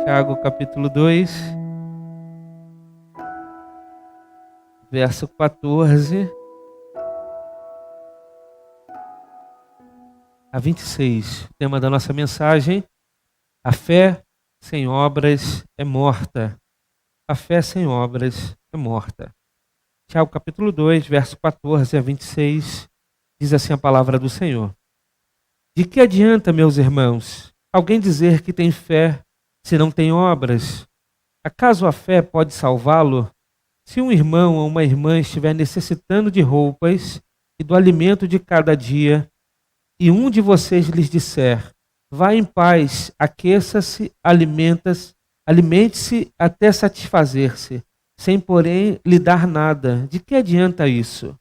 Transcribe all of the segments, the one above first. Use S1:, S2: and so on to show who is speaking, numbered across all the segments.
S1: Tiago capítulo 2, verso 14 a 26. O tema da nossa mensagem: a fé sem obras é morta. A fé sem obras é morta. Tiago capítulo 2, verso 14 a 26, diz assim a palavra do Senhor. De que adianta, meus irmãos, alguém dizer que tem fé se não tem obras? Acaso a fé pode salvá-lo? Se um irmão ou uma irmã estiver necessitando de roupas e do alimento de cada dia, e um de vocês lhes disser, vá em paz, aqueça-se, alimente-se até satisfazer-se, sem porém lhe dar nada, de que adianta isso?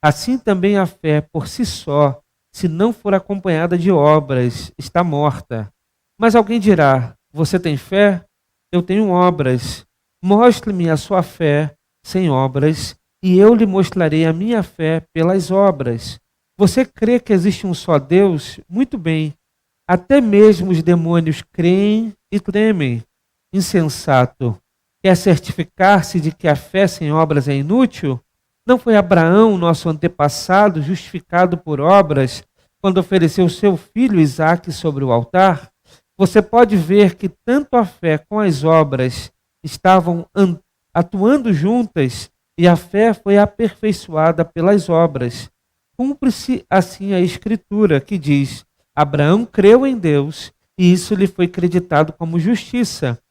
S1: Assim também a fé por si só, se não for acompanhada de obras, está morta. Mas alguém dirá, você tem fé? Eu tenho obras. Mostre-me a sua fé sem obras, e eu lhe mostrarei a minha fé pelas obras. Você crê que existe um só Deus? Muito bem. Até mesmo os demônios creem e tremem. Insensato. Quer certificar-se de que a fé sem obras é inútil? Não foi Abraão, nosso antepassado, justificado por obras, quando ofereceu seu filho Isaque sobre o altar? Você pode ver que tanto a fé como as obras estavam atuando juntas e a fé foi aperfeiçoada pelas obras. Cumpre-se assim a Escritura, que diz, Abraão creu em Deus e isso lhe foi creditado como justiça.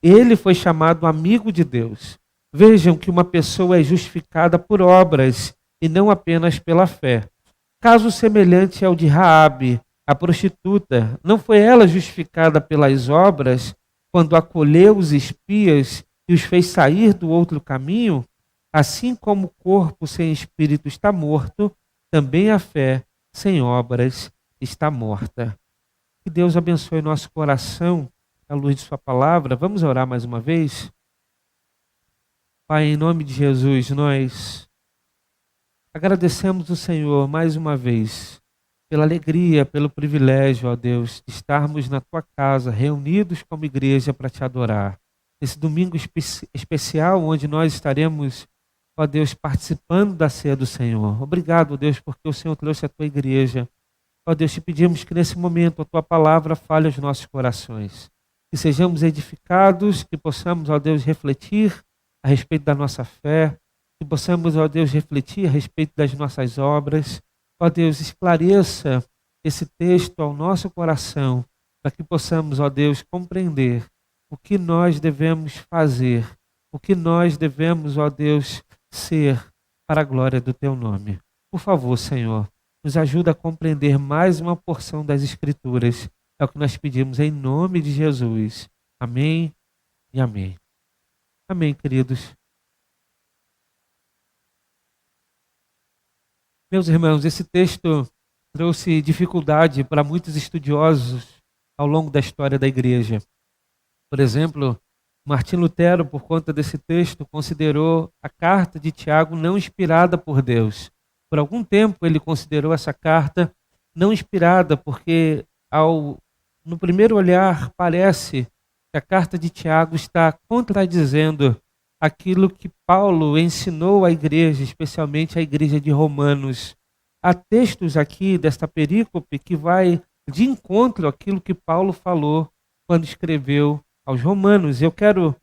S1: Ele foi chamado amigo de Deus. Vejam que uma pessoa é justificada por obras e não apenas pela fé. Caso semelhante ao de Raabe, a prostituta, não foi ela justificada pelas obras quando acolheu os espias e os fez sair do outro caminho? Assim como o corpo sem espírito está morto, também a fé sem obras está morta. Que Deus abençoe nosso coração à luz de sua palavra. Vamos orar mais uma vez? Pai, em nome de Jesus, nós agradecemos o Senhor mais uma vez pela alegria, pelo privilégio, ó Deus, de estarmos na tua casa, reunidos como igreja para te adorar. Nesse domingo especial, onde nós estaremos, ó Deus, participando da ceia do Senhor. Obrigado, ó Deus, porque o Senhor trouxe a tua igreja. Ó Deus, te pedimos que nesse momento a tua palavra fale aos nossos corações. Que sejamos edificados, que possamos, ó Deus, refletir a respeito da nossa fé, que possamos, ó Deus, refletir a respeito das nossas obras. Ó Deus, esclareça esse texto ao nosso coração, para que possamos, ó Deus, compreender o que nós devemos fazer, o que nós devemos, ó Deus, ser para a glória do teu nome. Por favor, Senhor, nos ajuda a compreender mais uma porção das Escrituras. É o que nós pedimos em nome de Jesus. Amém e amém. Amém, queridos. Meus irmãos, esse texto trouxe dificuldade para muitos estudiosos ao longo da história da igreja. Por exemplo, Martim Lutero, por conta desse texto, considerou a carta de Tiago não inspirada por Deus. Por algum tempo ele considerou essa carta não inspirada, porque no primeiro olhar parece que a carta de Tiago está contradizendo aquilo que Paulo ensinou à igreja, especialmente à igreja de Romanos. Há textos aqui desta perícope que vai de encontro àquilo que Paulo falou quando escreveu aos Romanos. Eu quero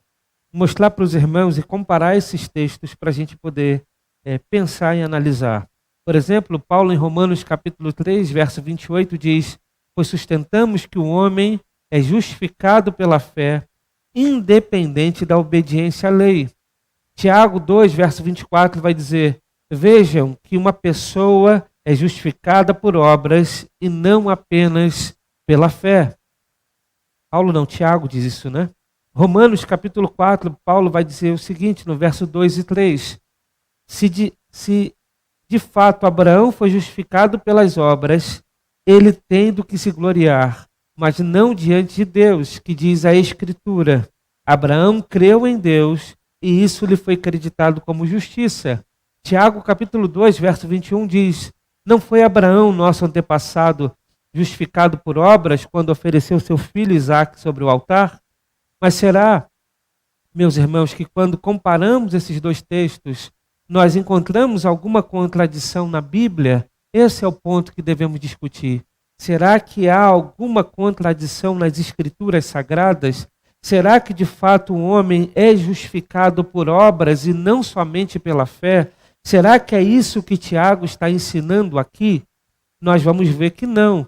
S1: mostrar para os irmãos e comparar esses textos para a gente poder pensar e analisar. Por exemplo, Paulo em Romanos capítulo 3, verso 28 diz, pois sustentamos que o homem é justificado pela fé, independente da obediência à lei. Tiago 2, verso 24 vai dizer, vejam que uma pessoa é justificada por obras e não apenas pela fé. Paulo não, Tiago diz isso, né? Romanos capítulo 4, Paulo vai dizer o seguinte no verso 2 e 3. Se de fato Abraão foi justificado pelas obras, ele tem do que se gloriar, mas não diante de Deus, que diz a Escritura. Abraão creu em Deus e isso lhe foi creditado como justiça. Tiago capítulo 2, verso 21 diz, não foi Abraão, nosso antepassado, justificado por obras quando ofereceu seu filho Isaque sobre o altar? Mas será, meus irmãos, que quando comparamos esses dois textos, nós encontramos alguma contradição na Bíblia? Esse é o ponto que devemos discutir. Será que há alguma contradição nas Escrituras Sagradas? Será que de fato o homem é justificado por obras e não somente pela fé? Será que é isso que Tiago está ensinando aqui? Nós vamos ver que não.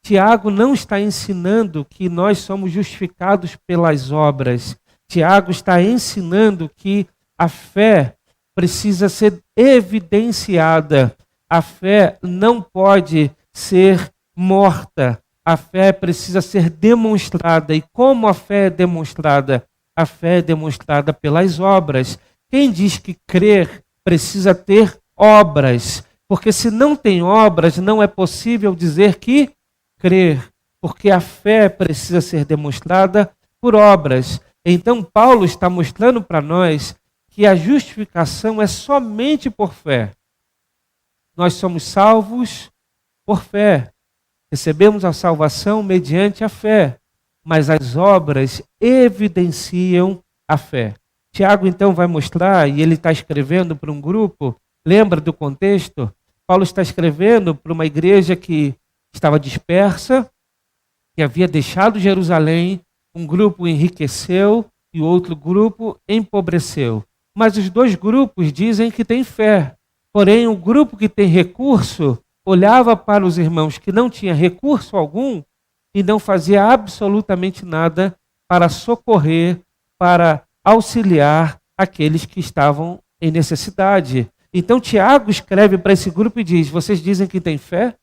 S1: Tiago não está ensinando que nós somos justificados pelas obras. Tiago está ensinando que a fé precisa ser evidenciada. A fé não pode ser morta. A fé precisa ser demonstrada. E como a fé é demonstrada? A fé é demonstrada pelas obras. Quem diz que crer precisa ter obras, porque se não tem obras, não é possível dizer que crer, porque a fé precisa ser demonstrada por obras. Então Paulo está mostrando para nós que a justificação é somente por fé. Nós somos salvos por fé. Recebemos a salvação mediante a fé, mas as obras evidenciam a fé. Tiago então vai mostrar, e ele está escrevendo para um grupo, lembra do contexto? Paulo está escrevendo para uma igreja que estava dispersa, que havia deixado Jerusalém, um grupo enriqueceu e o outro grupo empobreceu. Mas os dois grupos dizem que têm fé, porém o grupo que tem recurso olhava para os irmãos que não tinham recurso algum e não fazia absolutamente nada para socorrer, para auxiliar aqueles que estavam em necessidade. Então Tiago escreve para esse grupo e diz: vocês dizem que têm fé,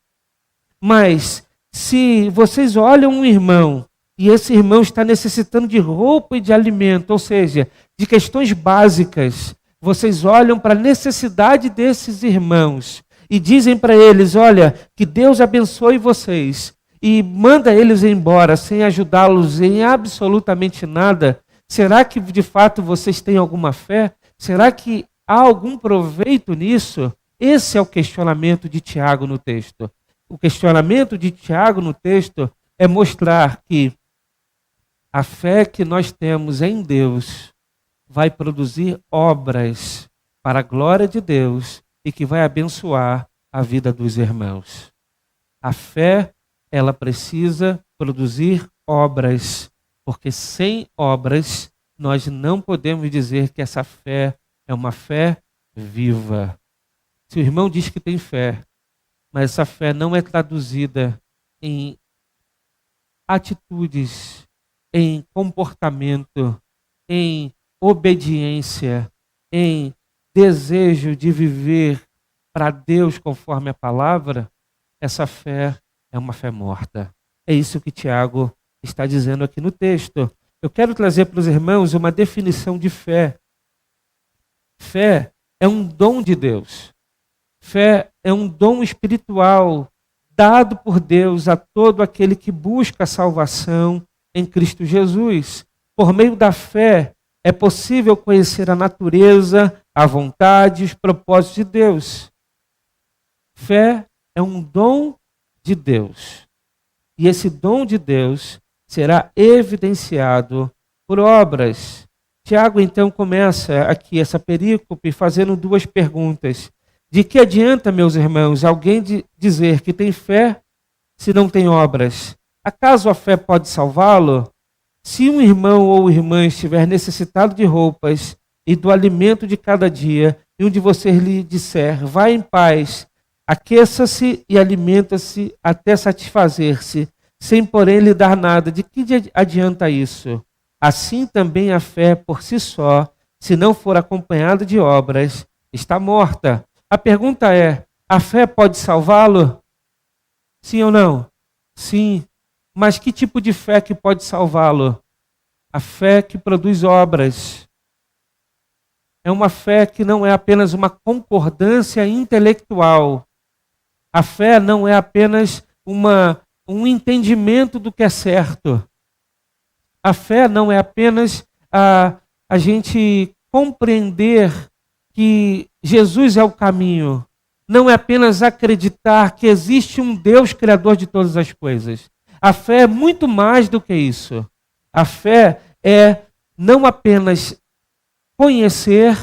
S1: mas se vocês olham um irmão e esse irmão está necessitando de roupa e de alimento, ou seja, de questões básicas, vocês olham para a necessidade desses irmãos e dizem para eles: olha, que Deus abençoe vocês, e manda eles embora sem ajudá-los em absolutamente nada. Será que de fato vocês têm alguma fé? Será que há algum proveito nisso? Esse é o questionamento de Tiago no texto. O questionamento de Tiago no texto é mostrar que a fé que nós temos em Deus vai produzir obras para a glória de Deus e que vai abençoar a vida dos irmãos. A fé, ela precisa produzir obras, porque sem obras nós não podemos dizer que essa fé é uma fé viva. Se o irmão diz que tem fé, mas essa fé não é traduzida em atitudes, em comportamento, em obediência, em desejo de viver para Deus conforme a palavra, essa fé é uma fé morta. É isso que Tiago está dizendo aqui no texto. Eu quero trazer para os irmãos uma definição de fé. Fé é um dom de Deus. Fé é um dom espiritual dado por Deus a todo aquele que busca a salvação em Cristo Jesus. Por meio da fé é possível conhecer a natureza, a vontade e os propósitos de Deus. Fé é um dom de Deus. E esse dom de Deus será evidenciado por obras. Tiago então começa aqui essa perícope fazendo duas perguntas. De que adianta, meus irmãos, alguém dizer que tem fé se não tem obras? Acaso a fé pode salvá-lo? Se um irmão ou irmã estiver necessitado de roupas e do alimento de cada dia, e um de vocês lhe disser: vá em paz, aqueça-se e alimenta-se até satisfazer-se, sem porém lhe dar nada, de que adianta isso? Assim também a fé por si só, se não for acompanhada de obras, está morta. A pergunta é: a fé pode salvá-lo? Sim ou não? Sim. Mas que tipo de fé que pode salvá-lo? A fé que produz obras. É uma fé que não é apenas uma concordância intelectual. A fé não é apenas um entendimento do que é certo. A fé não é apenas a gente compreender que Jesus é o caminho. Não é apenas acreditar que existe um Deus criador de todas as coisas. A fé é muito mais do que isso. A fé é não apenas conhecer,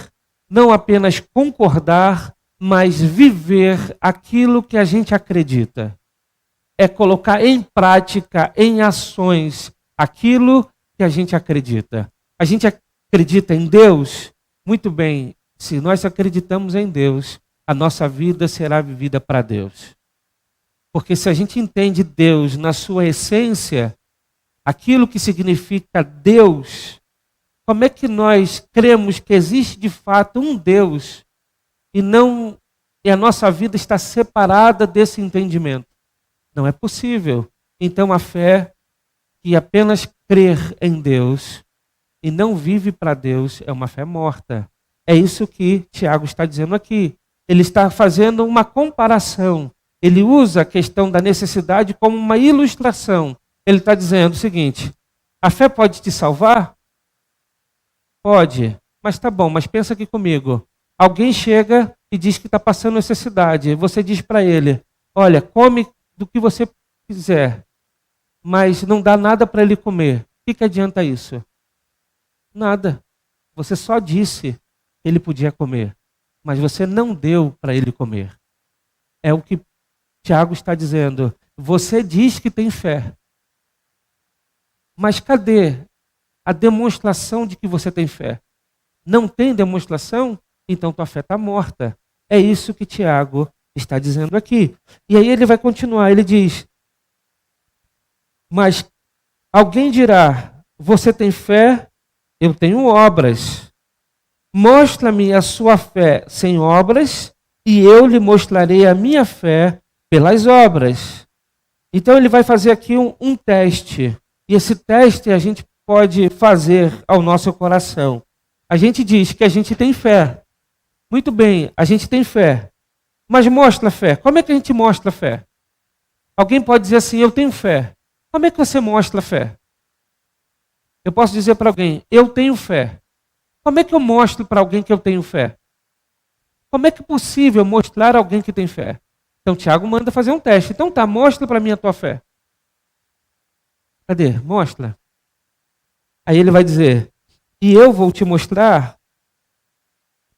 S1: não apenas concordar, mas viver aquilo que a gente acredita. É colocar em prática, em ações, aquilo que a gente acredita. A gente acredita em Deus? Muito bem, se nós acreditamos em Deus, a nossa vida será vivida para Deus. Porque se a gente entende Deus na sua essência, aquilo que significa Deus, como é que nós cremos que existe de fato um Deus e a nossa vida está separada desse entendimento? Não é possível. Então a fé que apenas crer em Deus e não vive para Deus é uma fé morta. É isso que Tiago está dizendo aqui. Ele está fazendo uma comparação. Ele usa a questão da necessidade como uma ilustração. Ele está dizendo o seguinte: a fé pode te salvar? Pode, mas tá bom, mas pensa aqui comigo. Alguém chega e diz que está passando necessidade. Você diz para ele: olha, come do que você quiser, mas não dá nada para ele comer. O que adianta isso? Nada. Você só disse que ele podia comer, mas você não deu para ele comer. É o que Tiago está dizendo. Você diz que tem fé, mas cadê a demonstração de que você tem fé? Não tem demonstração? Então tua fé está morta. É isso que Tiago está dizendo aqui. E aí ele vai continuar, ele diz: mas alguém dirá, você tem fé, eu tenho obras. Mostra-me a sua fé sem obras, e eu lhe mostrarei a minha fé pelas obras. Então ele vai fazer aqui um teste. E esse teste a gente pode fazer ao nosso coração. A gente diz que a gente tem fé. Muito bem, a gente tem fé. Mas mostra a fé. Como é que a gente mostra a fé? Alguém pode dizer assim: eu tenho fé. Como é que você mostra a fé? Eu posso dizer para alguém: eu tenho fé. Como é que eu mostro para alguém que eu tenho fé? Como é que é possível mostrar a alguém que tem fé? Então Tiago manda fazer um teste. Então tá, mostra para mim a tua fé. Cadê? Mostra. Aí ele vai dizer: e eu vou te mostrar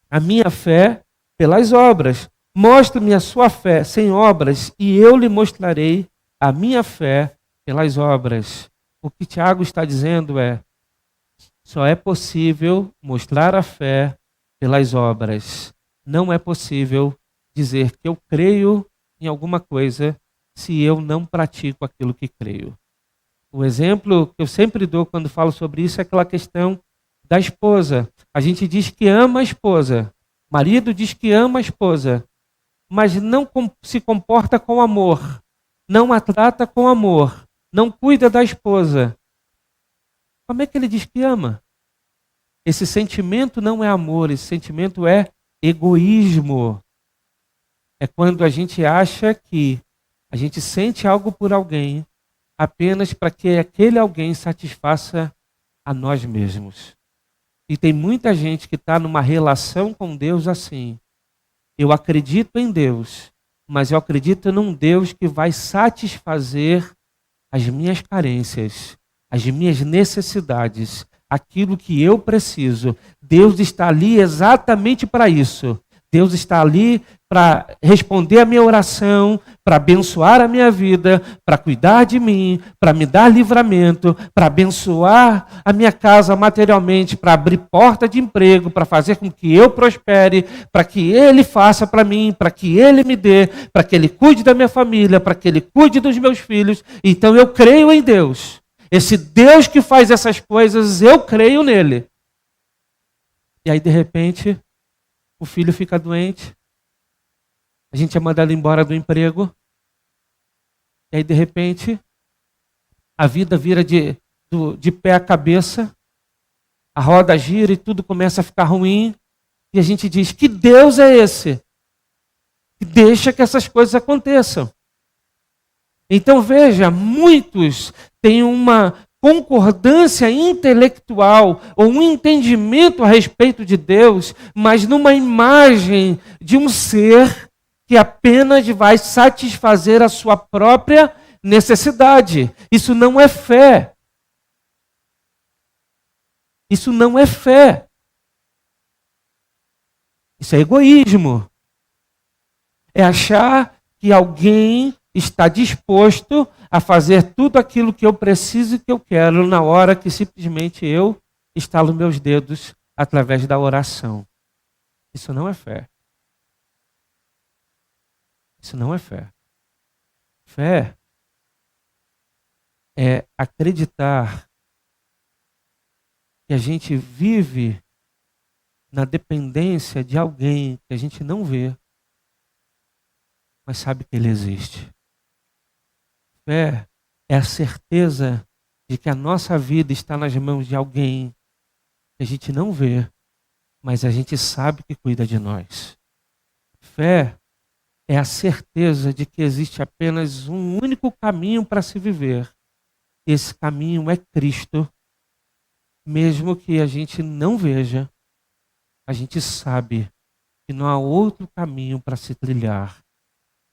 S1: a minha fé pelas obras. Mostre-me a sua fé sem obras, e eu lhe mostrarei a minha fé pelas obras. O que Tiago está dizendo é: só é possível mostrar a fé pelas obras. Não é possível dizer que eu creio em alguma coisa se eu não pratico aquilo que creio. O exemplo que eu sempre dou quando falo sobre isso é aquela questão da esposa. A gente diz que ama a esposa. O marido diz que ama a esposa, mas não se comporta com amor, não a trata com amor, não cuida da esposa. Como é que ele diz que ama? Esse sentimento não é amor, esse sentimento é egoísmo. É quando a gente acha que a gente sente algo por alguém apenas para que aquele alguém satisfaça a nós mesmos. E tem muita gente que está numa relação com Deus assim. Eu acredito em Deus, mas eu acredito num Deus que vai satisfazer as minhas carências, as minhas necessidades, aquilo que eu preciso. Deus está ali exatamente para isso. Deus está ali para responder a minha oração, para abençoar a minha vida, para cuidar de mim, para me dar livramento, para abençoar a minha casa materialmente, para abrir porta de emprego, para fazer com que eu prospere, para que Ele faça para mim, para que Ele me dê, para que Ele cuide da minha família, para que Ele cuide dos meus filhos. Então eu creio em Deus. Esse Deus que faz essas coisas, eu creio nele. E aí, de repente, o filho fica doente, a gente é mandado embora do emprego, e aí de repente a vida vira de pé à cabeça, a roda gira e tudo começa a ficar ruim, e a gente diz: que Deus é esse que deixa que essas coisas aconteçam? Então veja, muitos têm uma concordância intelectual ou um entendimento a respeito de Deus, mas numa imagem de um ser que apenas vai satisfazer a sua própria necessidade. Isso não é fé. Isso não é fé. Isso é egoísmo. É achar que alguém está disposto a fazer tudo aquilo que eu preciso e que eu quero na hora que simplesmente eu estalo meus dedos através da oração. Isso não é fé. Isso não é fé. Fé é acreditar que a gente vive na dependência de alguém que a gente não vê, mas sabe que ele existe. Fé é a certeza de que a nossa vida está nas mãos de alguém que a gente não vê, mas a gente sabe que cuida de nós. Fé é a certeza de que existe apenas um único caminho para se viver. Esse caminho é Cristo. Mesmo que a gente não veja, a gente sabe que não há outro caminho para se trilhar.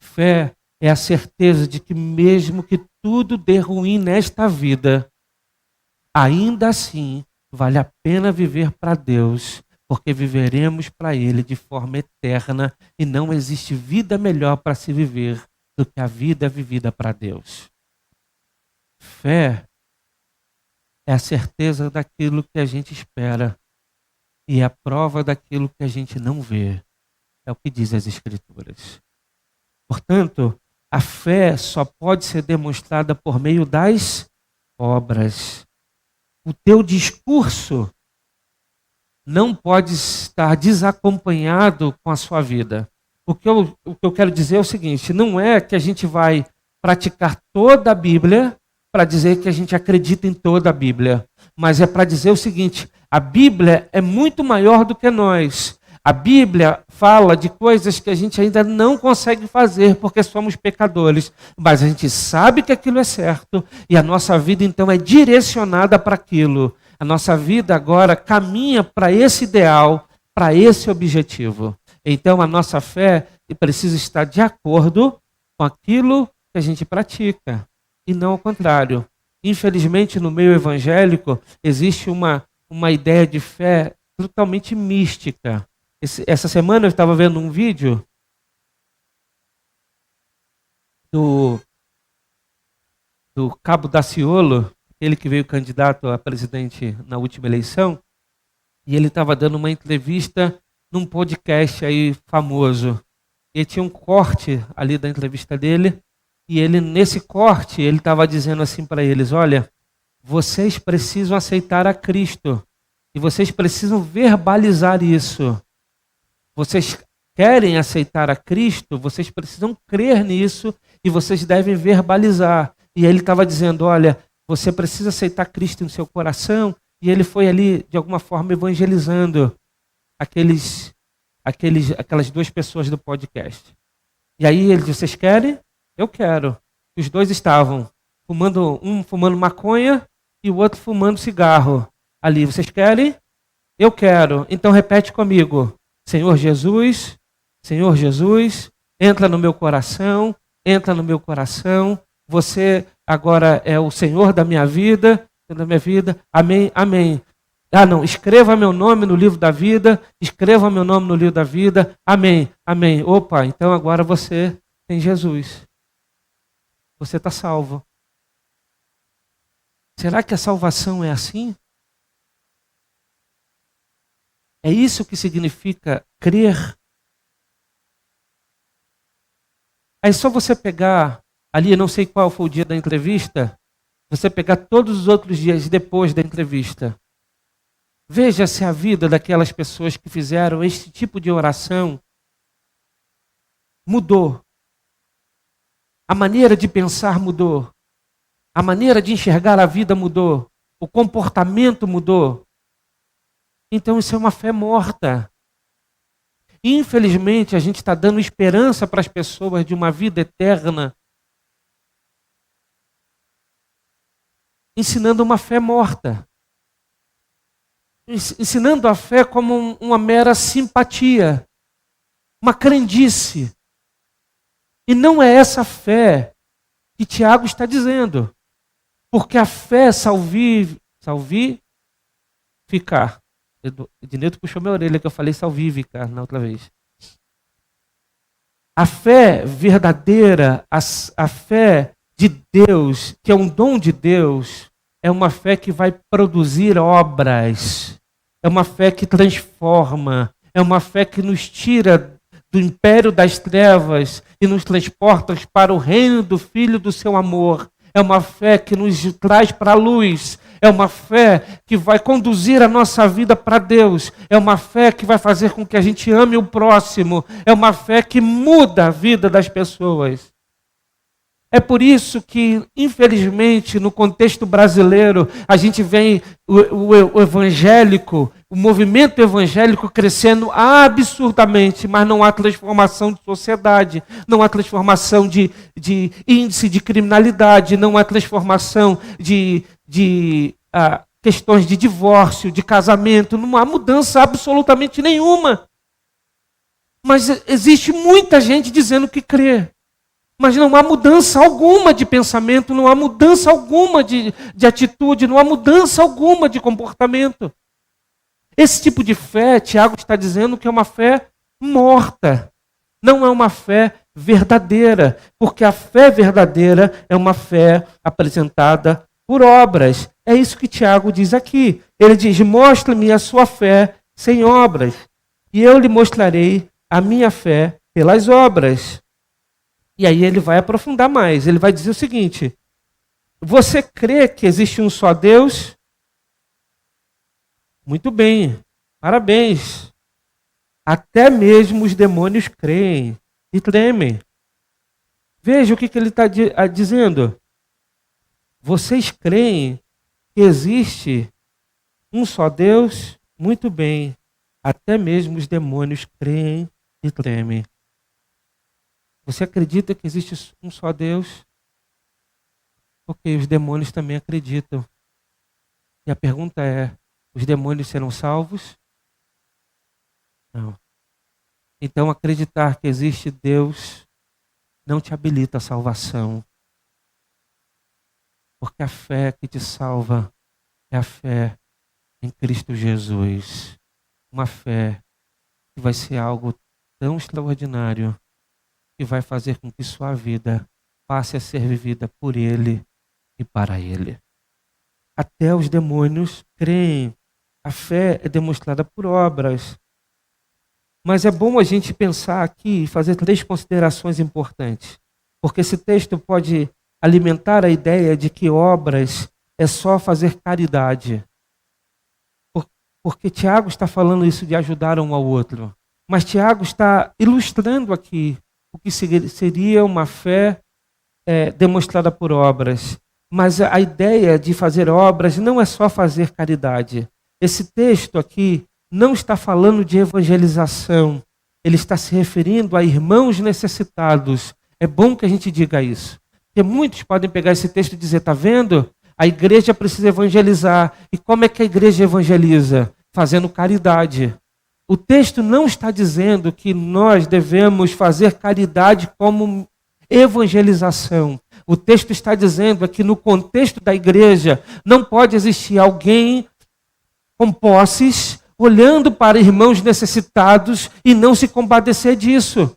S1: Fé é a certeza de que mesmo que tudo dê ruim nesta vida, ainda assim vale a pena viver para Deus, porque viveremos para Ele de forma eterna e não existe vida melhor para se viver do que a vida vivida para Deus. Fé é a certeza daquilo que a gente espera e é a prova daquilo que a gente não vê. É o que diz as Escrituras. Portanto, a fé só pode ser demonstrada por meio das obras. O teu discurso não pode estar desacompanhado com a sua vida. O que eu quero dizer é o seguinte, não é que a gente vai praticar toda a Bíblia para dizer que a gente acredita em toda a Bíblia, mas é para dizer o seguinte, a Bíblia é muito maior do que nós. A Bíblia fala de coisas que a gente ainda não consegue fazer porque somos pecadores, mas a gente sabe que aquilo é certo e a nossa vida então é direcionada para aquilo. A nossa vida agora caminha para esse ideal, para esse objetivo. Então a nossa fé precisa estar de acordo com aquilo que a gente pratica e não ao contrário. Infelizmente no meio evangélico existe uma ideia de fé totalmente mística. Essa semana eu estava vendo um vídeo do Cabo Daciolo, ele que veio candidato a presidente na última eleição, e ele estava dando uma entrevista num podcast aí famoso. E tinha um corte ali da entrevista dele, e ele nesse corte ele estava dizendo assim para eles, olha, vocês precisam aceitar a Cristo, e vocês precisam verbalizar isso. Vocês querem aceitar a Cristo, vocês precisam crer nisso e vocês devem verbalizar. E ele estava dizendo, olha, você precisa aceitar Cristo no seu coração. E ele foi ali, de alguma forma, evangelizando aquelas duas pessoas do podcast. E aí ele disse, vocês querem? Eu quero. E os dois estavam fumando, um fumando maconha e o outro fumando cigarro. Ali, vocês querem? Eu quero. Então repete comigo. Senhor Jesus, entra no meu coração, você agora é o Senhor da minha vida, amém, amém. Ah não, escreva meu nome no livro da vida, amém, amém. Opa, então agora você tem Jesus, você está salvo. Será que a salvação é assim? É isso que significa crer? Aí só você pegar, ali não sei qual foi o dia da entrevista, você pegar todos os outros dias depois da entrevista. Veja se a vida daquelas pessoas que fizeram este tipo de oração mudou. A maneira de pensar mudou. A maneira de enxergar a vida mudou. O comportamento mudou. Então isso é uma fé morta. Infelizmente, a gente está dando esperança para as pessoas de uma vida eterna, ensinando uma fé morta. Ensinando a fé como uma mera simpatia, uma crendice. E não é essa fé que Tiago está dizendo. Porque a fé salvífica salvificar. Ednilton puxou minha orelha que eu falei salvífica na outra vez. A fé verdadeira, a fé de Deus, que é um dom de Deus, é uma fé que vai produzir obras. É uma fé que transforma. É uma fé que nos tira do império das trevas e nos transporta para o reino do Filho do seu amor. É uma fé que nos traz para a luz. É uma fé que vai conduzir a nossa vida para Deus. É uma fé que vai fazer com que a gente ame o próximo. É uma fé que muda a vida das pessoas. É por isso que, infelizmente, no contexto brasileiro, a gente vê o evangélico, o movimento evangélico crescendo absurdamente, mas não há transformação de sociedade, não há transformação de índice de criminalidade, não há transformação de questões de divórcio, de casamento, não há mudança absolutamente nenhuma. Mas existe muita gente dizendo que crê. Mas não há mudança alguma de pensamento, não há mudança alguma de atitude, não há mudança alguma de comportamento. Esse tipo de fé, Tiago está dizendo que é uma fé morta. Não é uma fé verdadeira, porque a fé verdadeira é uma fé apresentada por obras. É isso que Tiago diz aqui. Ele diz: mostre-me a sua fé sem obras, e eu lhe mostrarei a minha fé pelas obras. E aí ele vai aprofundar mais. Ele vai dizer o seguinte: você crê que existe um só Deus? Muito bem, parabéns. Até mesmo os demônios creem e tremem. Veja o que ele está dizendo. Vocês creem que existe um só Deus? Muito bem. Até mesmo os demônios creem e tremem. Você acredita que existe um só Deus? Porque os demônios também acreditam. E a pergunta é: os demônios serão salvos? Não. Então acreditar que existe Deus não te habilita a salvação. Porque a fé que te salva é a fé em Cristo Jesus. Uma fé que vai ser algo tão extraordinário que vai fazer com que sua vida passe a ser vivida por Ele e para Ele. Até os demônios creem. A fé é demonstrada por obras. Mas é bom a gente pensar aqui e fazer 3 considerações importantes. Porque esse texto pode alimentar a ideia de que obras é só fazer caridade. Porque Tiago está falando isso de ajudar um ao outro. Mas Tiago está ilustrando aqui o que seria uma fé demonstrada por obras. Mas a ideia de fazer obras não é só fazer caridade. Esse texto aqui não está falando de evangelização. Ele está se referindo a irmãos necessitados. É bom que a gente diga isso. Porque muitos podem pegar esse texto e dizer: está vendo? A igreja precisa evangelizar. E como é que a igreja evangeliza? Fazendo caridade. O texto não está dizendo que nós devemos fazer caridade como evangelização. O texto está dizendo que no contexto da igreja não pode existir alguém com posses olhando para irmãos necessitados e não se compadecer disso,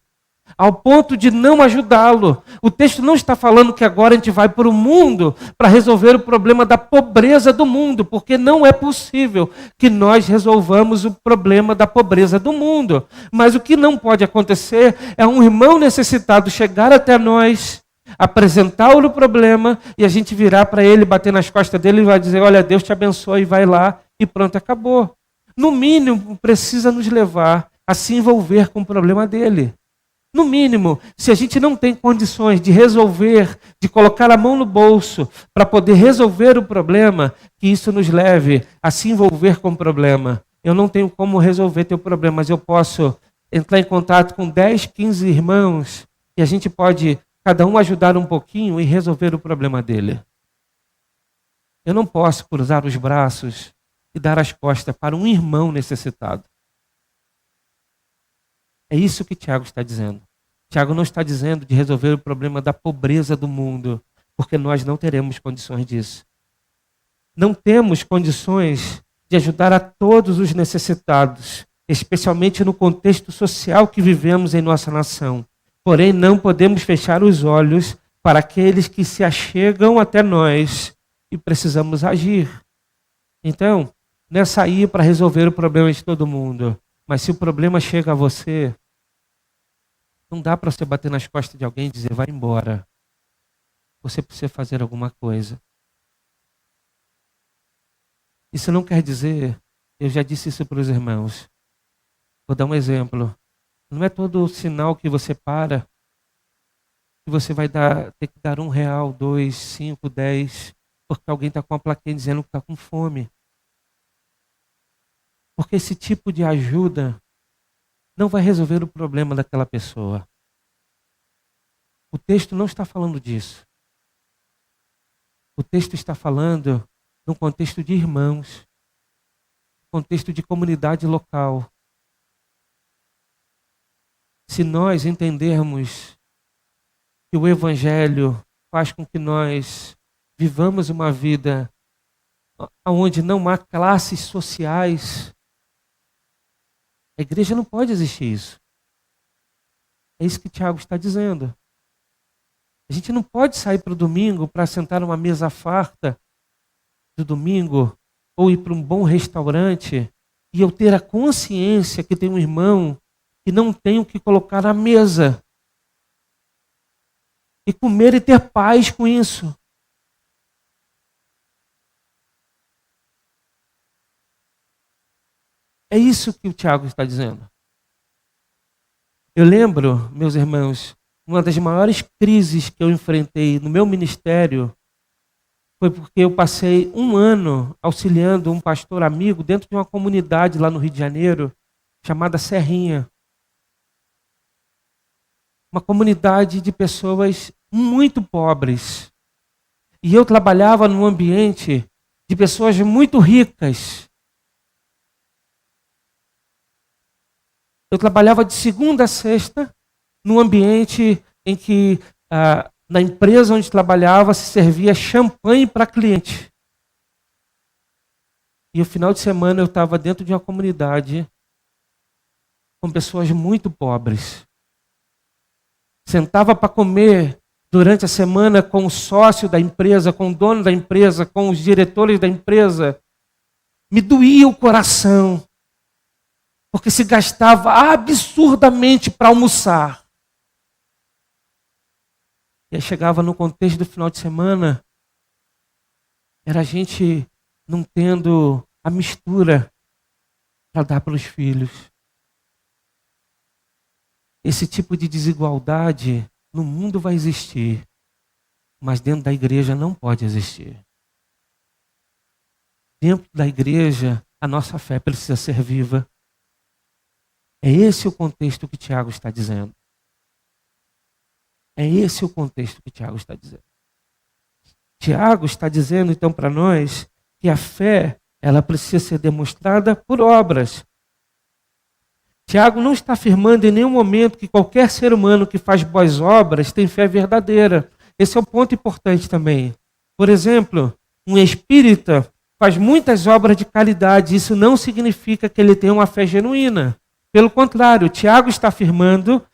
S1: ao ponto de não ajudá-lo. O texto não está falando que agora a gente vai para o mundo para resolver o problema da pobreza do mundo, porque não é possível que nós resolvamos o problema da pobreza do mundo. Mas o que não pode acontecer é um irmão necessitado chegar até nós, apresentar-lhe o problema e a gente virar para ele, bater nas costas dele e vai dizer: olha, Deus te abençoe, e vai lá e pronto, acabou. No mínimo, precisa nos levar a se envolver com o problema dele. No mínimo, se a gente não tem condições de resolver, de colocar a mão no bolso para poder resolver o problema, que isso nos leve a se envolver com o problema. Eu não tenho como resolver teu problema, mas eu posso entrar em contato com 10, 15 irmãos e a gente pode, cada um, ajudar um pouquinho e resolver o problema dele. Eu não posso cruzar os braços e dar as costas para um irmão necessitado. É isso que Tiago está dizendo. Tiago não está dizendo de resolver o problema da pobreza do mundo, porque nós não teremos condições disso. Não temos condições de ajudar a todos os necessitados, especialmente no contexto social que vivemos em nossa nação. Porém, não podemos fechar os olhos para aqueles que se achegam até nós e precisamos agir. Então, não é sair para resolver o problema de todo mundo, mas se o problema chega a você, não dá para você bater nas costas de alguém e dizer, vai embora. Você precisa fazer alguma coisa. Isso não quer dizer, eu já disse isso para os irmãos. Vou dar um exemplo. Não é todo sinal que você para que você vai ter que dar R$1, 2, 5, 10, porque alguém está com uma plaquinha dizendo que está com fome. Porque esse tipo de ajuda não vai resolver o problema daquela pessoa. O texto não está falando disso. O texto está falando num contexto de irmãos, contexto de comunidade local. Se nós entendermos que o Evangelho faz com que nós vivamos uma vida onde não há classes sociais, a igreja não pode existir isso. É isso que Tiago está dizendo. A gente não pode sair para o domingo para sentar numa mesa farta do domingo ou ir para um bom restaurante e eu ter a consciência que tem um irmão que não tem o que colocar na mesa. E comer e ter paz com isso. É isso que o Tiago está dizendo. Eu lembro, meus irmãos, uma das maiores crises que eu enfrentei no meu ministério foi porque eu passei um ano auxiliando um pastor amigo dentro de uma comunidade lá no Rio de Janeiro, chamada Serrinha. Uma comunidade de pessoas muito pobres. E eu trabalhava num ambiente de pessoas muito ricas. Eu trabalhava de segunda a sexta num ambiente em que na empresa onde trabalhava se servia champanhe para cliente. E o final de semana eu estava dentro de uma comunidade com pessoas muito pobres. Sentava para comer durante a semana com o sócio da empresa, com o dono da empresa, com os diretores da empresa. Me doía o coração, porque se gastava absurdamente para almoçar. E aí chegava no contexto do final de semana, era a gente não tendo a mistura para dar para os filhos. Esse tipo de desigualdade no mundo vai existir, mas dentro da igreja não pode existir. Dentro da igreja, a nossa fé precisa ser viva. É esse o contexto que Tiago está dizendo. É esse o contexto que Tiago está dizendo. Tiago está dizendo então para nós que a fé, ela precisa ser demonstrada por obras. Tiago não está afirmando em nenhum momento que qualquer ser humano que faz boas obras tem fé verdadeira. Esse é um ponto importante também. Por exemplo, um espírita faz muitas obras de caridade. Isso não significa que ele tenha uma fé genuína. Pelo contrário, Tiago está afirmando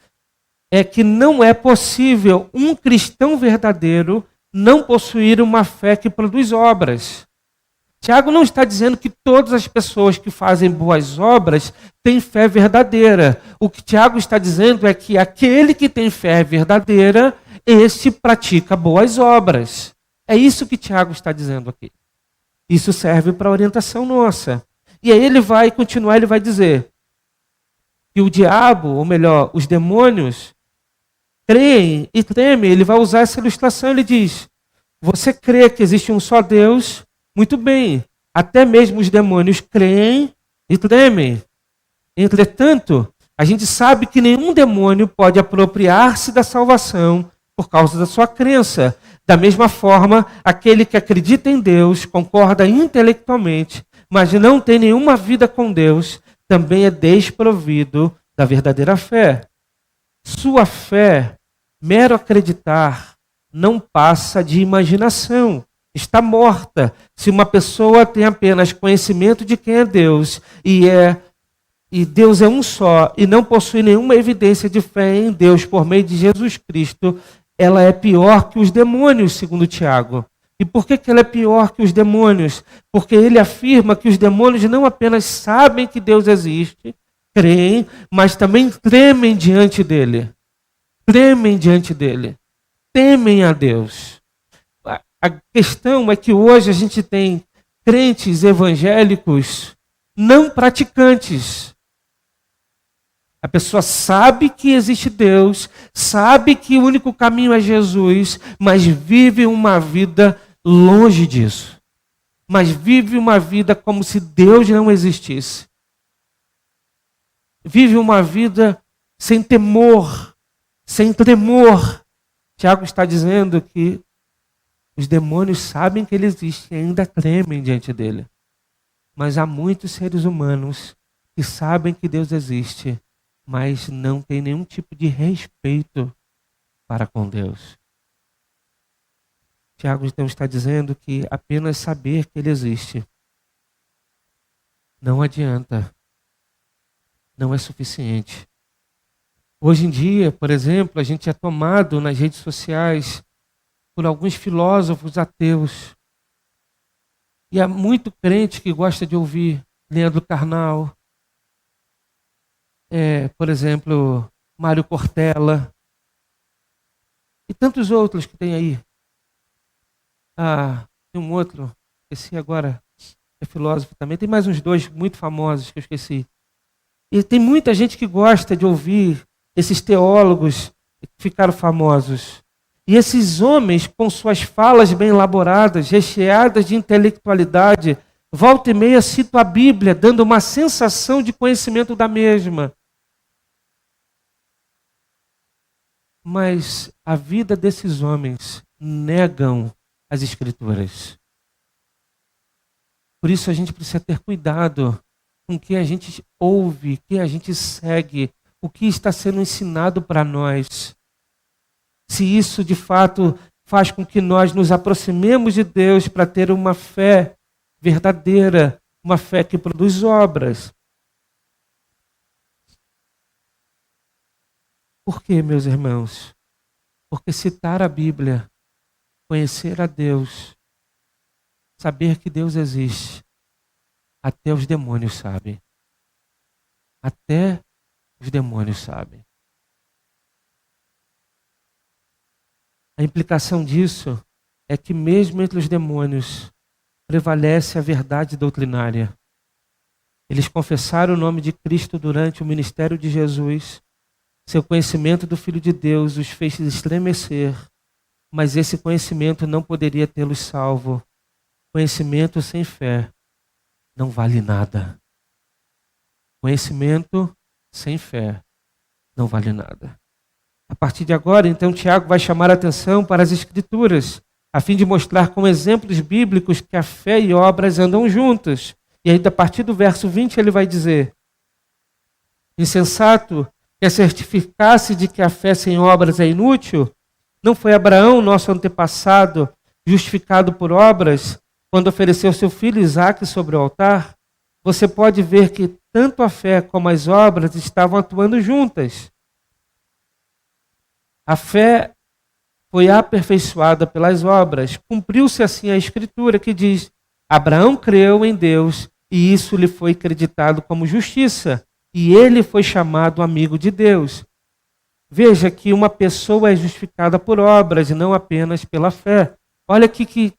S1: que não é possível um cristão verdadeiro não possuir uma fé que produz obras. Tiago não está dizendo que todas as pessoas que fazem boas obras têm fé verdadeira. O que Tiago está dizendo é que aquele que tem fé verdadeira, esse pratica boas obras. É isso que Tiago está dizendo aqui. Isso serve para orientação nossa. E aí ele vai continuar, ele vai dizer que o diabo, ou melhor, os demônios, creem e tremem. Ele vai usar essa ilustração, ele diz, você crê que existe um só Deus? Muito bem, até mesmo os demônios creem e tremem. Entretanto, a gente sabe que nenhum demônio pode apropriar-se da salvação por causa da sua crença. Da mesma forma, aquele que acredita em Deus, concorda intelectualmente, mas não tem nenhuma vida com Deus, também é desprovido da verdadeira fé. Sua fé, mero acreditar, não passa de imaginação. está morta. Se uma pessoa tem apenas conhecimento de quem é Deus e Deus é um só e não possui nenhuma evidência de fé em Deus por meio de Jesus Cristo, ela é pior que os demônios, segundo Tiago. E por que ela é pior que os demônios? Porque ele afirma que os demônios não apenas sabem que Deus existe, creem, mas também tremem diante dele. Tremem diante dele. Temem a Deus. A questão é que hoje a gente tem crentes evangélicos não praticantes. A pessoa sabe que existe Deus, sabe que o único caminho é Jesus, mas vive uma vida longe disso. Mas vive uma vida como se Deus não existisse. Vive uma vida sem temor, sem tremor. Tiago está dizendo que os demônios sabem que ele existe e ainda tremem diante dele. Mas há muitos seres humanos que sabem que Deus existe, mas não tem nenhum tipo de respeito para com Deus. Tiago então está dizendo que apenas saber que ele existe não adianta, não é suficiente. Hoje em dia, por exemplo, a gente é tomado nas redes sociais por alguns filósofos ateus. E há muito crente que gosta de ouvir Leandro Carnal, por exemplo, Mário Cortella, e tantos outros que tem aí. Tem um outro, esqueci agora, é filósofo também. Tem mais uns dois muito famosos que eu esqueci. E tem muita gente que gosta de ouvir esses teólogos que ficaram famosos. E esses homens, com suas falas bem elaboradas, recheadas de intelectualidade, volta e meia citam a Bíblia, dando uma sensação de conhecimento da mesma. Mas a vida desses homens negam as Escrituras. Por isso a gente precisa ter cuidado com o que a gente ouve, o que a gente segue, o que está sendo ensinado para nós. Se isso de fato faz com que nós nos aproximemos de Deus para ter uma fé verdadeira, uma fé que produz obras. Por quê, meus irmãos? Porque citar a Bíblia, conhecer a Deus, saber que Deus existe, até os demônios sabem. Até os demônios sabem. A implicação disso é que mesmo entre os demônios prevalece a verdade doutrinária. Eles confessaram o nome de Cristo durante o ministério de Jesus. Seu conhecimento do Filho de Deus os fez estremecer, mas esse conhecimento não poderia tê-los salvo. Conhecimento sem fé não vale nada. Conhecimento sem fé não vale nada. A partir de agora, então, Tiago vai chamar a atenção para as Escrituras, a fim de mostrar com exemplos bíblicos que a fé e obras andam juntas. E aí, a partir do verso 20, ele vai dizer: insensato, quer certificar-se de que a fé sem obras é inútil? Não foi Abraão, nosso antepassado, justificado por obras, quando ofereceu seu filho Isaque sobre o altar? Você pode ver que tanto a fé como as obras estavam atuando juntas. A fé foi aperfeiçoada pelas obras. Cumpriu-se assim a Escritura que diz: Abraão creu em Deus e isso lhe foi acreditado como justiça. E ele foi chamado amigo de Deus. Veja que uma pessoa é justificada por obras e não apenas pela fé. Olha aqui que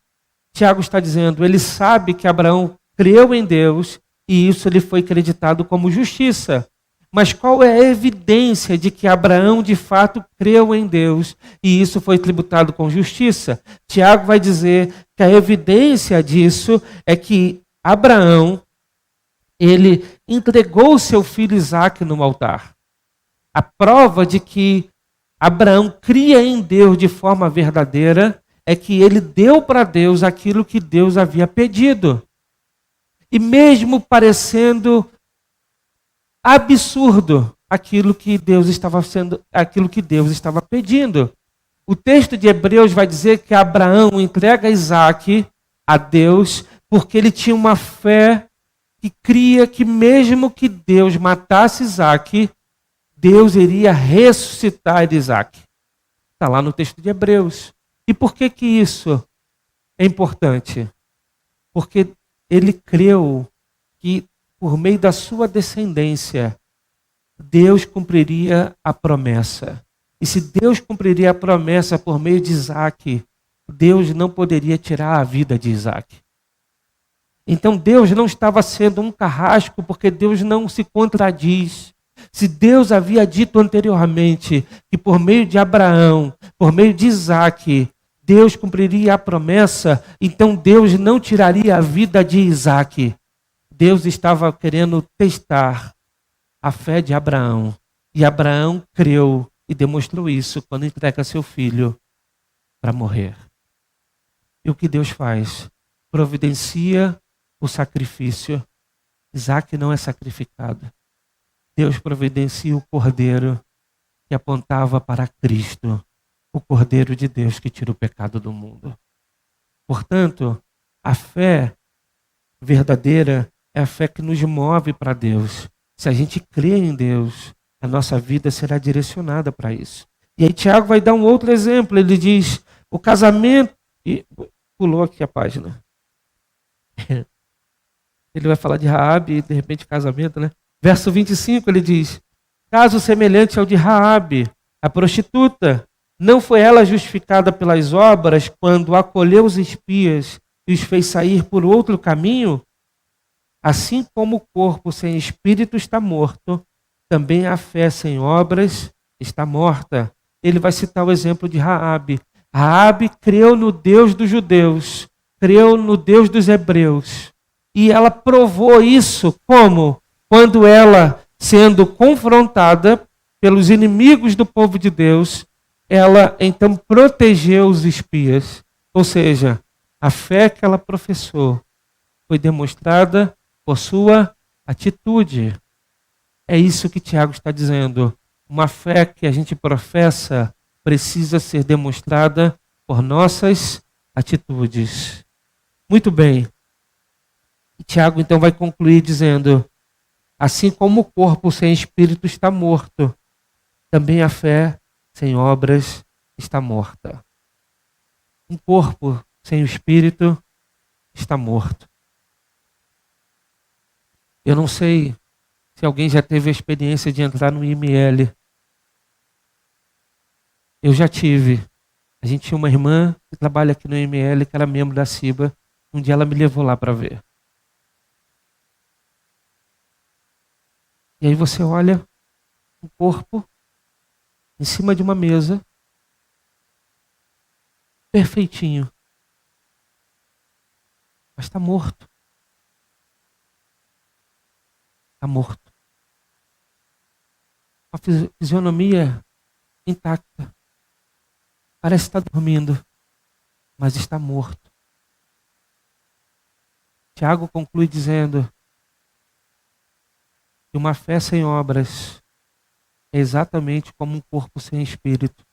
S1: Tiago está dizendo. Ele sabe que Abraão creu em Deus e isso lhe foi acreditado como justiça. Mas qual é a evidência de que Abraão de fato creu em Deus e isso foi tributado com justiça? Tiago vai dizer que a evidência disso é que Abraão, ele entregou seu filho Isaque no altar. A prova de que Abraão cria em Deus de forma verdadeira é que ele deu para Deus aquilo que Deus havia pedido. E mesmo parecendo absurdo aquilo que Deus estava pedindo. O texto de Hebreus vai dizer que Abraão entrega Isaque a Deus, porque ele tinha uma fé que cria que mesmo que Deus matasse Isaac, Deus iria ressuscitar Isaac. Está lá no texto de Hebreus. E por que que isso é importante? Porque ele creu que por meio da sua descendência, Deus cumpriria a promessa. E se Deus cumpriria a promessa por meio de Isaac, Deus não poderia tirar a vida de Isaac. Então Deus não estava sendo um carrasco, porque Deus não se contradiz. Se Deus havia dito anteriormente que por meio de Abraão, por meio de Isaac, Deus cumpriria a promessa, então Deus não tiraria a vida de Isaac. Deus estava querendo testar a fé de Abraão. E Abraão creu e demonstrou isso quando entrega seu filho para morrer. E o que Deus faz? Providencia o sacrifício. Isaac não é sacrificado. Deus providencia o cordeiro que apontava para Cristo, o cordeiro de Deus que tira o pecado do mundo. Portanto, a fé verdadeira é a fé que nos move para Deus. Se a gente crê em Deus, a nossa vida será direcionada para isso. E aí Tiago vai dar um outro exemplo. Ele diz, o casamento... E pulou aqui a página. Ele vai falar de Raabe e de repente casamento, né? Verso 25 ele diz, caso semelhante ao de Raabe, a prostituta, não foi ela justificada pelas obras quando acolheu os espias e os fez sair por outro caminho? Assim como o corpo sem espírito está morto, também a fé sem obras está morta. Ele vai citar o exemplo de Raabe. Raabe creu no Deus dos judeus, creu no Deus dos hebreus. E ela provou isso como? Quando ela, sendo confrontada pelos inimigos do povo de Deus, ela então protegeu os espias. Ou seja, a fé que ela professou foi demonstrada por sua atitude. É isso que Tiago está dizendo. Uma fé que a gente professa precisa ser demonstrada por nossas atitudes. Muito bem. E Tiago então vai concluir dizendo, assim como o corpo sem espírito está morto, também a fé sem obras está morta. Um corpo sem o espírito está morto. Eu não sei se alguém já teve a experiência de entrar no IML. Eu já tive. A gente tinha uma irmã que trabalha aqui no IML, que era membro da CIBA. Um dia ela me levou lá para ver. E aí você olha um corpo em cima de uma mesa, perfeitinho, mas está morto. Está morto. A fisionomia intacta. Parece estar dormindo, mas está morto. Tiago conclui dizendo que uma fé sem obras é exatamente como um corpo sem espírito.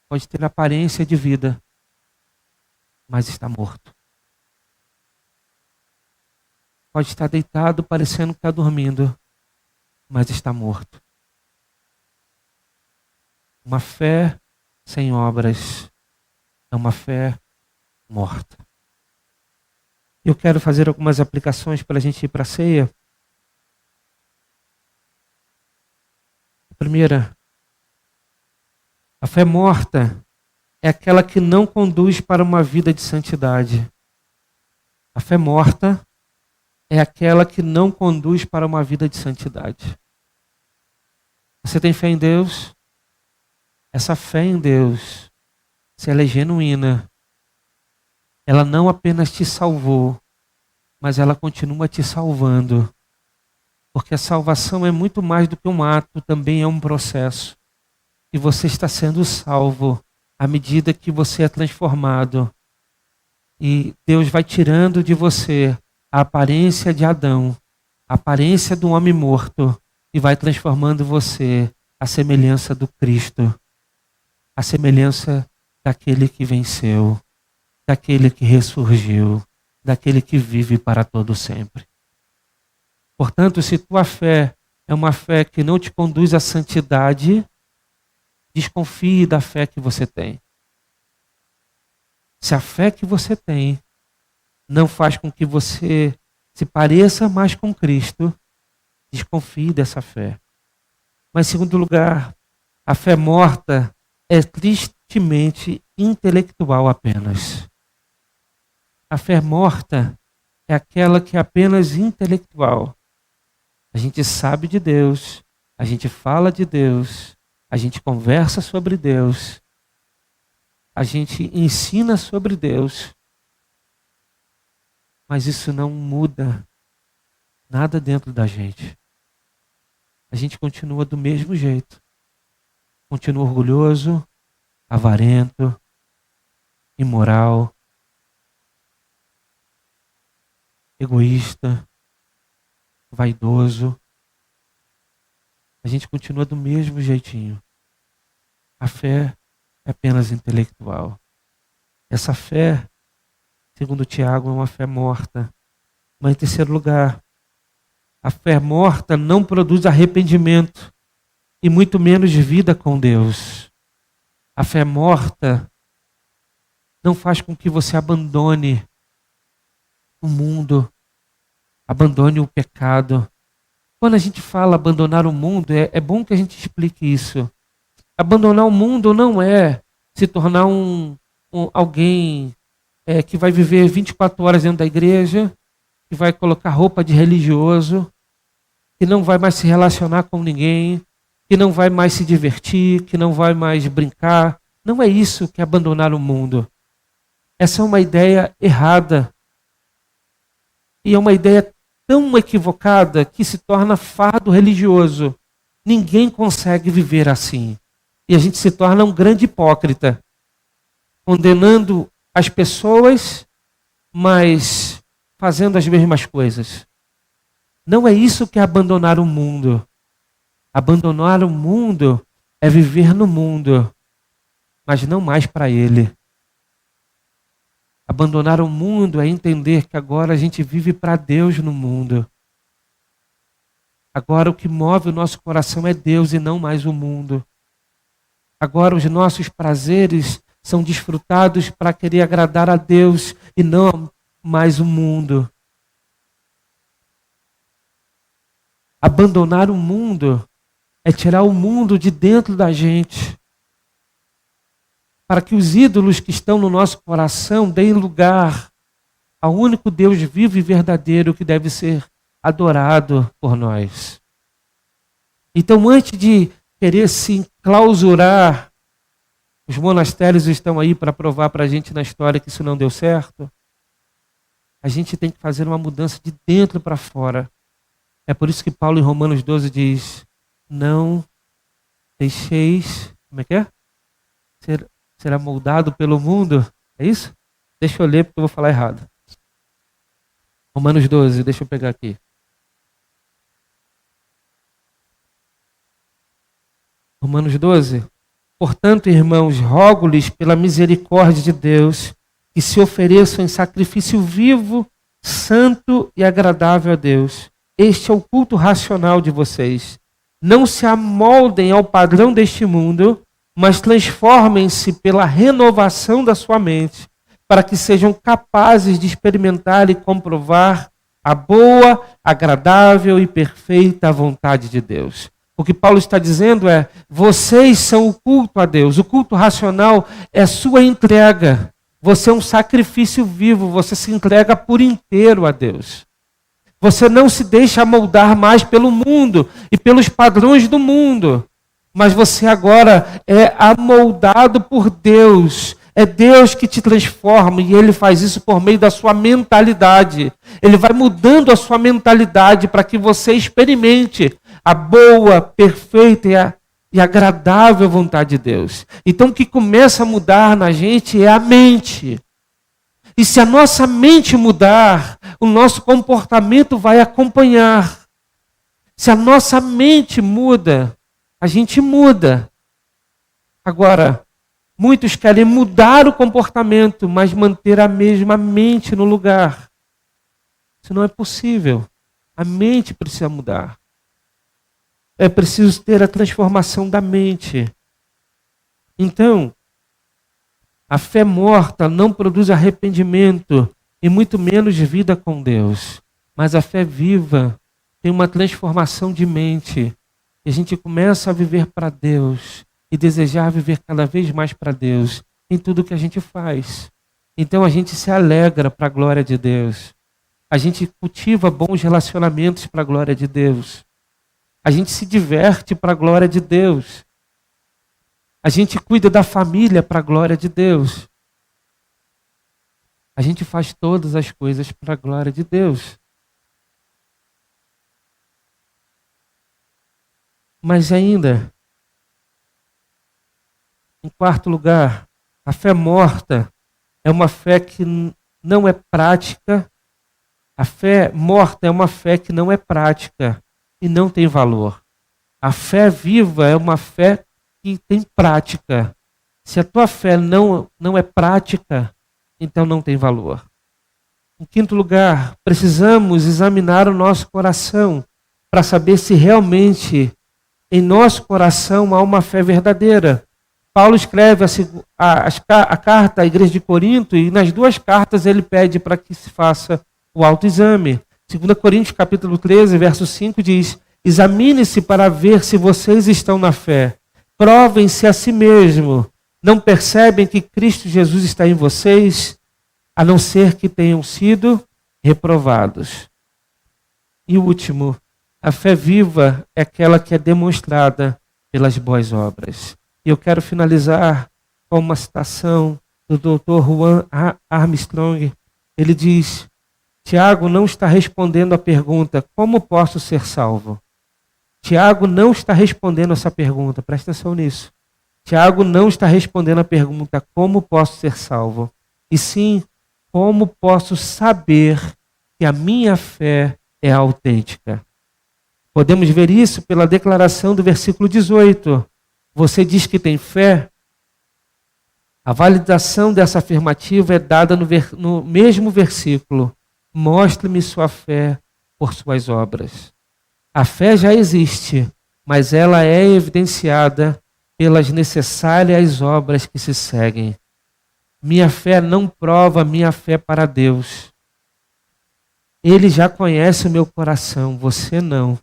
S1: Pode ter aparência de vida, mas está morto. Pode estar deitado parecendo que está dormindo, mas está morto. Uma fé sem obras é uma fé morta. Eu quero fazer algumas aplicações para a gente ir para a ceia. A primeira, a fé morta é aquela que não conduz para uma vida de santidade. A fé morta é aquela que não conduz para uma vida de santidade. Você tem fé em Deus? Essa fé em Deus, se ela é genuína, ela não apenas te salvou, mas ela continua te salvando. Porque a salvação é muito mais do que um ato, também é um processo. E você está sendo salvo à medida que você é transformado. E Deus vai tirando de você a aparência de Adão, a aparência do homem morto, e vai transformando você à semelhança do Cristo, à semelhança daquele que venceu. daquele que ressurgiu, daquele que vive para todo sempre. Portanto, se tua fé é uma fé que não te conduz à santidade, desconfie da fé que você tem. Se a fé que você tem não faz com que você se pareça mais com Cristo, desconfie dessa fé. Mas, em segundo lugar, a fé morta é tristemente intelectual apenas. A fé morta é aquela que é apenas intelectual. A gente sabe de Deus, a gente fala de Deus, a gente conversa sobre Deus, a gente ensina sobre Deus, mas isso não muda nada dentro da gente. A gente continua do mesmo jeito. Continua orgulhoso, avarento, imoral, egoísta, vaidoso. A gente continua do mesmo jeitinho. A fé é apenas intelectual. Essa fé, segundo Tiago, é uma fé morta. Mas, em terceiro lugar, a fé morta não produz arrependimento e muito menos vida com Deus. A fé morta não faz com que você abandone o mundo, abandone o pecado. Quando a gente fala abandonar o mundo, é bom que a gente explique isso. Abandonar o mundo não é se tornar alguém que vai viver 24 horas dentro da igreja, que vai colocar roupa de religioso, que não vai mais se relacionar com ninguém, que não vai mais se divertir, que não vai mais brincar. Não é isso que é abandonar o mundo. Essa é uma ideia errada. E é uma ideia tão equivocada que se torna fardo religioso. Ninguém consegue viver assim. E a gente se torna um grande hipócrita, condenando as pessoas, mas fazendo as mesmas coisas. Não é isso que é abandonar o mundo. Abandonar o mundo é viver no mundo, mas não mais para ele. Abandonar o mundo é entender que agora a gente vive para Deus no mundo. Agora o que move o nosso coração é Deus e não mais o mundo. Agora os nossos prazeres são desfrutados para querer agradar a Deus e não mais o mundo. Abandonar o mundo é tirar o mundo de dentro da gente, para que os ídolos que estão no nosso coração deem lugar ao único Deus vivo e verdadeiro que deve ser adorado por nós. Então, antes de querer se enclausurar, os monastérios estão aí para provar para a gente na história que isso não deu certo, a gente tem que fazer uma mudança de dentro para fora. É por isso que Paulo em Romanos 12 diz, não deixeis, como é que é? Será moldado pelo mundo? É isso? Deixa eu ler porque eu vou falar errado. Romanos 12, deixa eu pegar aqui. Romanos 12. Portanto, irmãos, rogo-lhes pela misericórdia de Deus que se ofereçam em sacrifício vivo, santo e agradável a Deus. Este é o culto racional de vocês. Não se amoldem ao padrão deste mundo, mas transformem-se pela renovação da sua mente, para que sejam capazes de experimentar e comprovar a boa, agradável e perfeita vontade de Deus. O que Paulo está dizendo é, vocês são o culto a Deus. O culto racional é sua entrega. Você é um sacrifício vivo, você se entrega por inteiro a Deus. Você não se deixa moldar mais pelo mundo e pelos padrões do mundo. Mas você agora é amoldado por Deus. É Deus que te transforma e Ele faz isso por meio da sua mentalidade. Ele vai mudando a sua mentalidade para que você experimente a boa, perfeita e agradável vontade de Deus. Então o que começa a mudar na gente é a mente. E se a nossa mente mudar, o nosso comportamento vai acompanhar. Se a nossa mente muda, a gente muda. Agora, Muitos querem mudar o comportamento, mas manter a mesma mente no lugar. Isso não é possível. A mente precisa mudar. É preciso ter a transformação da mente. Então, a fé morta não produz arrependimento e muito menos vida com Deus. Mas a fé viva tem uma transformação de mente. E a gente começa a viver para Deus e desejar viver cada vez mais para Deus em tudo que a gente faz. Então a gente se alegra para a glória de Deus. A gente cultiva bons relacionamentos para a glória de Deus. A gente se diverte para a glória de Deus. A gente cuida da família para a glória de Deus. A gente faz todas as coisas para a glória de Deus. Mas ainda, em quarto lugar, a fé morta é uma fé que não é prática. A fé morta é uma fé que não é prática e não tem valor. A fé viva é uma fé que tem prática. Se a tua fé não é prática, então não tem valor. Em quinto lugar, precisamos examinar o nosso coração para saber se realmente em nosso coração há uma fé verdadeira. Paulo escreve a carta à igreja de Corinto e nas duas cartas ele pede para que se faça o autoexame. 2 Coríntios capítulo 13, verso 5 diz: examine-se para ver se vocês estão na fé. Provem-se a si mesmo. Não percebem que Cristo Jesus está em vocês, a não ser que tenham sido reprovados. E o último, a fé viva é aquela que é demonstrada pelas boas obras. E eu quero finalizar com uma citação do Dr. Juan Armstrong. Ele diz: Tiago não está respondendo a pergunta, como posso ser salvo? Tiago não está respondendo essa pergunta, presta atenção nisso. Tiago não está respondendo a pergunta, como posso ser salvo? E sim, como posso saber que a minha fé é autêntica? Podemos ver isso pela declaração do versículo 18. Você diz que tem fé? A validação dessa afirmativa é dada no mesmo versículo. Mostre-me sua fé por suas obras. A fé já existe, mas ela é evidenciada pelas necessárias obras que se seguem. Minha fé não prova minha fé para Deus. Ele já conhece o meu coração, você não.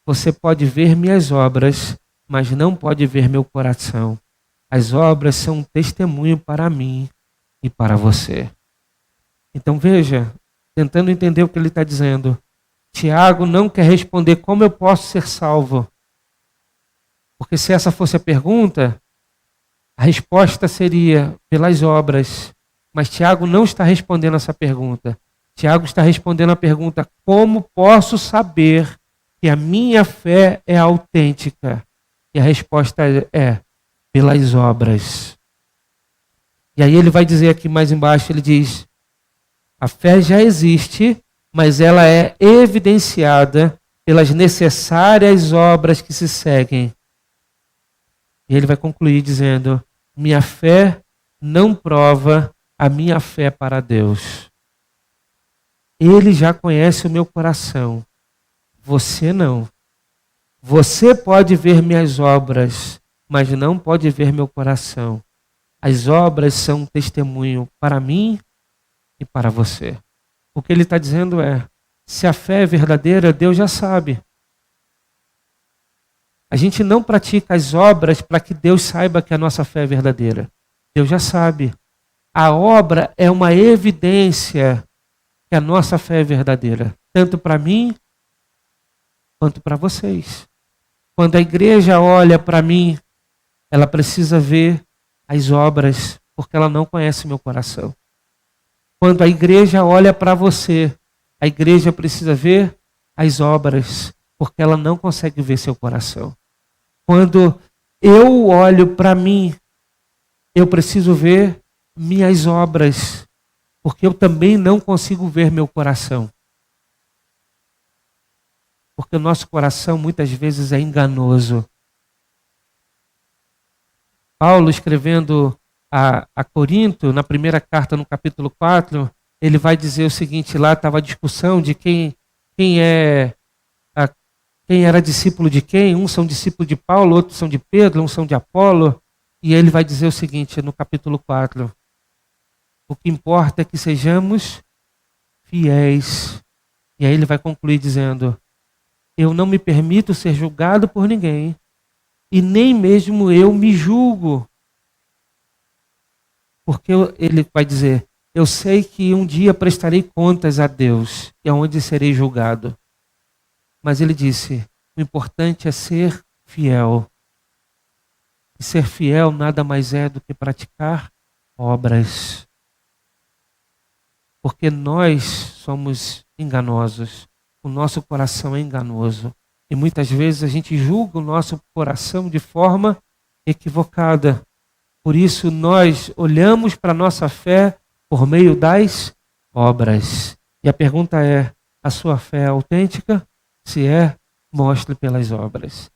S1: Você pode ver minhas obras, mas não pode ver meu coração. As obras são um testemunho para mim e para você. Então veja, tentando entender o que ele está dizendo, Tiago não quer responder como eu posso ser salvo. Porque se essa fosse a pergunta, a resposta seria pelas obras. Mas Tiago não está respondendo essa pergunta. Tiago está respondendo a pergunta, como posso saber que a minha fé é autêntica? E a resposta é, pelas obras. E aí ele vai dizer aqui mais embaixo, ele diz, a fé já existe, mas ela é evidenciada pelas necessárias obras que se seguem. E ele vai concluir dizendo, minha fé não prova a minha fé para Deus. Ele já conhece o meu coração. Você não. Você pode ver minhas obras, mas não pode ver meu coração. As obras são um testemunho para mim e para você. O que ele está dizendo é, se a fé é verdadeira, Deus já sabe. A gente não pratica as obras para que Deus saiba que a nossa fé é verdadeira. Deus já sabe. A obra é uma evidência que a nossa fé é verdadeira, tanto para mim quanto para vocês. Quando a igreja olha para mim, ela precisa ver as obras, porque ela não conhece meu coração. Quando a igreja olha para você, a igreja precisa ver as obras, porque ela não consegue ver seu coração. Quando eu olho para mim, eu preciso ver minhas obras, porque eu também não consigo ver meu coração. Porque o nosso coração muitas vezes é enganoso. Paulo, escrevendo a Corinto, na primeira carta, no capítulo 4, ele vai dizer o seguinte, lá estava a discussão de quem era discípulo de quem, uns são discípulos de Paulo, outros são de Pedro, uns são de Apolo, e ele vai dizer o seguinte no capítulo 4, o que importa é que sejamos fiéis. E aí ele vai concluir dizendo, eu não me permito ser julgado por ninguém, e nem mesmo eu me julgo. Porque ele vai dizer, eu sei que um dia prestarei contas a Deus, e aonde serei julgado. Mas ele disse, o importante é ser fiel. E ser fiel nada mais é do que praticar obras. Porque nós somos enganosos. O nosso coração é enganoso. E muitas vezes a gente julga o nosso coração de forma equivocada. Por isso nós olhamos para a nossa fé por meio das obras. E a pergunta é, a sua fé é autêntica? Se é, mostre pelas obras.